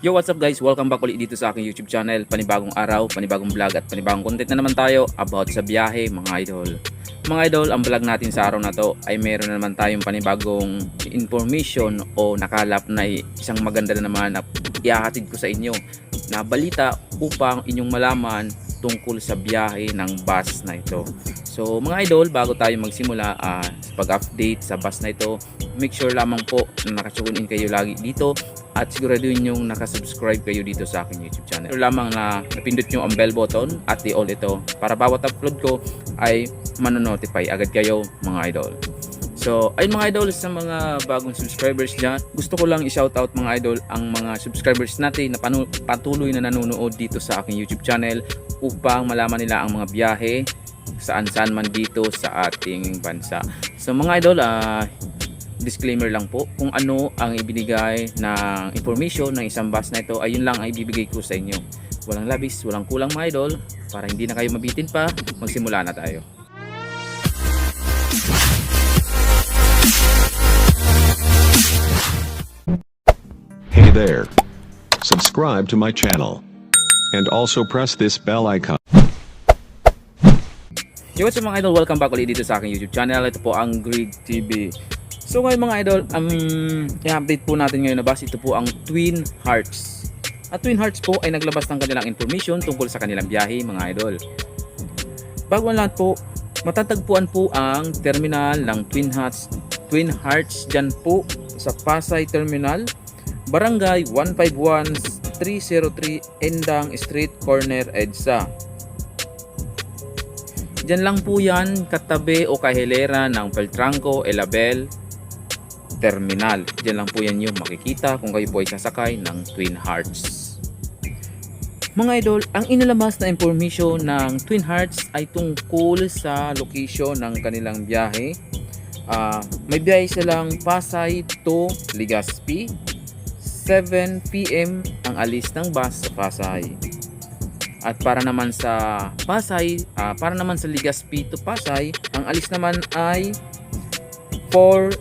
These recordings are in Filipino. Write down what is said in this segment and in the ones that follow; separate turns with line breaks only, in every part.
Yo, what's up guys? Welcome back ulit dito sa aking YouTube channel. Panibagong araw, panibagong vlog at panibagong content na naman tayo about sa biyahe mga idol. Mga idol, ang vlog natin sa araw na to ay meron na naman tayong panibagong information o nakalap na isang maganda na naman na ihahatid ko sa inyo na balita upang inyong malaman tungkol sa biyahe ng bus na ito. So mga idol, bago tayo magsimula sa pag-update sa bus na ito, make sure lamang po na nakatune in kayo lagi dito at siguraduhin yung nakasubscribe kayo dito sa aking YouTube channel. So lamang na napindot nyo ang bell button at i-all ito para bawat upload ko ay manonotify agad kayo mga idol. So ayun mga idol, sa mga bagong subscribers dyan, gusto ko lang i-shoutout mga idol ang mga subscribers natin na patuloy na nanonood dito sa aking YouTube channel upang malaman nila ang mga biyahe saan-saan man dito sa ating bansa. So mga idol, disclaimer lang po, kung ano ang ibinigay ng information ng isang bus na ito, ayun lang ay ibibigay ko sa inyo. Walang labis, walang kulang mga idol. Para hindi na kayo mabitin pa, magsimula na tayo.
Hey there. Subscribe to my channel. And also press this bell icon.
Yo, what's up mga idol? Welcome back ulit dito sa aking YouTube channel. Ito po ang Greg TV. So ngayon mga idol, i-update po natin ngayon na bus. Ito po ang Twin Hearts. At Twin Hearts po ay naglabas ng kanilang information tungkol sa kanilang biyahe mga idol. Bago ang lahat po, matatagpuan po ang terminal ng Twin Hearts dyan po sa Pasay Terminal, Barangay 151303 Endang Street, Corner, EDSA. Diyan lang po yan katabi o kahilera ng Peltranco Elabel Terminal. Diyan lang po yan yung makikita kung kayo po ay sasakay ng Twin Hearts. Mga idol, ang inilabas na information ng Twin Hearts ay tungkol sa location ng kanilang biyahe. May biyahe silang Pasay to Legazpi. 7 PM ang alis ng bus sa Pasay. At para naman sa Pasay, para naman sa Legazpi to Pasay, ang alis naman ay 4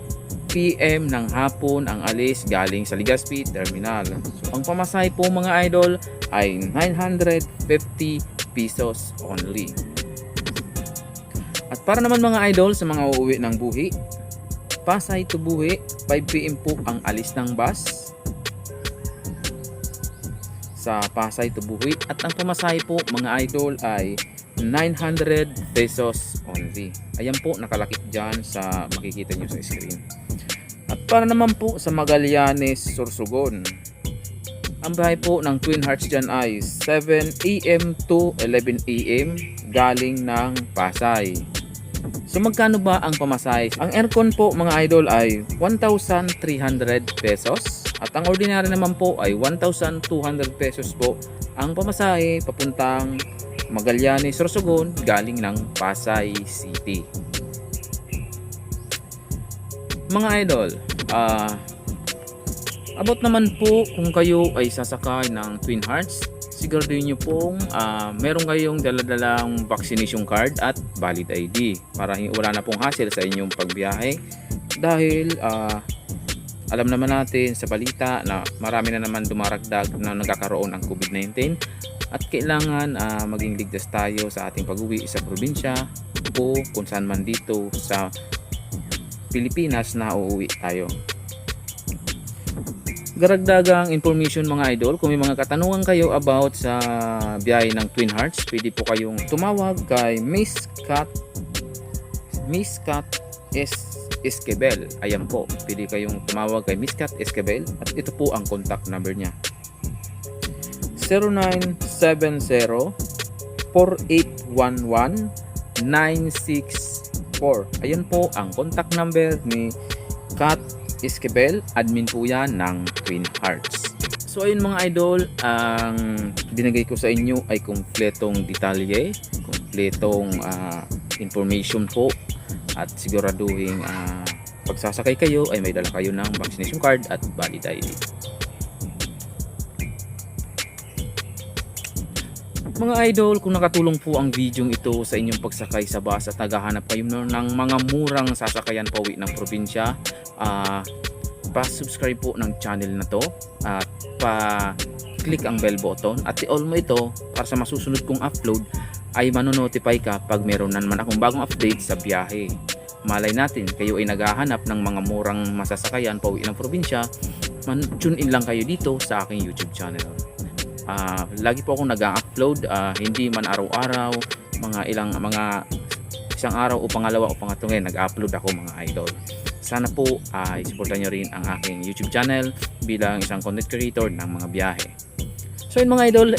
PM ng hapon ang alis galing sa Legazpi Terminal. So, ang pamasahe po mga idol ay 950 pesos only. At para naman mga idol sa mga uuwi ng Buhi, Pasay to Buhi, 5 PM po ang alis ng bus sa Pasay to Buhi, at ang pamasahe po mga idol ay 900 pesos only. Ayan po nakalakip dyan sa makikita nyo sa screen. At para naman po sa Magallanes, Sorsogon, ang bahay po ng Twin Hearts dyan ay 7 AM to 11 AM galing ng Pasay. So magkano ba ang pamasahe? Ang aircon po mga idol ay 1,300 pesos. At ang ordinary naman po ay 1,200 pesos po ang pamasahe papuntang Magallanes, Sorsogon galing ng Pasay City. Mga idol, about naman po kung kayo ay sasakay ng Twin Hearts, siguraduhin nyo pong meron kayong daladalang vaccination card at valid ID para wala na pong hassle sa inyong pagbiyahe dahil alam naman natin sa balita na marami na naman dumaragdag na nagkakaroon ng COVID-19 at kailangan maging ligtas tayo sa ating pag-uwi sa probinsya o kung saan man dito sa Pilipinas na uuwi tayo. Garagdagang information mga idol, kung may mga katanungan kayo about sa biyahe ng Twin Hearts, pwede po kayong tumawag kay Miss Kat Esquivel. Ayan po, pwede kayong tumawag kay Miss Kat Esquivel at ito po ang contact number niya, 0970-4811-964. Ayan po ang contact number ni Kat Esquivel, admin po yan ng Twin Hearts. So ayun mga idol, ang binigay ko sa inyo ay kumpletong detalye, kumpletong information po, at siguraduhin pagsasakay kayo ay may dala kayo ng vaccination card at valid ID. Mga idol, kung nakatulong po ang video ito sa inyong pagsakay sa bus at naghahanap kayo ng mga murang sasakayan pauwi ng probinsya, pa-subscribe po ng channel na to at pa-click ang bell button at i-all mo ito para sa masusunod kong upload ay manonotify ka pag meron na naman akong bagong update sa biyahe. Malay natin, kayo ay naghahanap ng mga murang masasakayan pauwi ng probinsya, tune in lang kayo dito sa aking YouTube channel. Lagi po akong nag-upload, hindi man araw-araw, mga isang araw o pangalawa o pangatlo ngayon nag-upload ako mga idol. Sana po i-supportan nyo rin ang aking YouTube channel bilang isang content creator ng mga biyahe. So yun mga idol,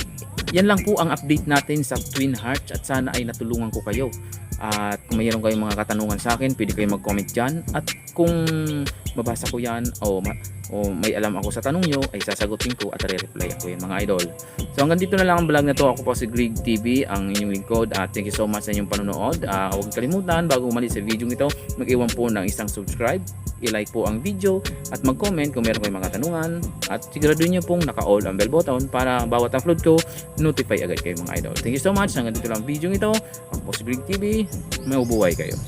yan lang po ang update natin sa Twin Hearts at sana ay natulungan ko kayo. At kung mayroon kayong mga katanungan sa akin, pwede kayong mag-comment dyan. At kung mabasa ko yan o may alam ako sa tanong nyo, ay sasagutin ko at re-reply ako yan mga idol. So hanggang dito na lang ang vlog na to. Ako po si Greg TV, ang inyong lingkod. Thank you so much sa inyong panonood. Huwag kalimutan, bago umalis sa video ito, mag-iwan po ng isang subscribe, i-like po ang video at mag-comment kung meron kayong mga tanungan. At siguraduhin nyo pong naka-all ang bell button para bawat upload ko, notify agad kayo mga idol. Thank you so much. Hanggang dito lang ang video ito. Ako po si Greg TV. May ubuhay kayo.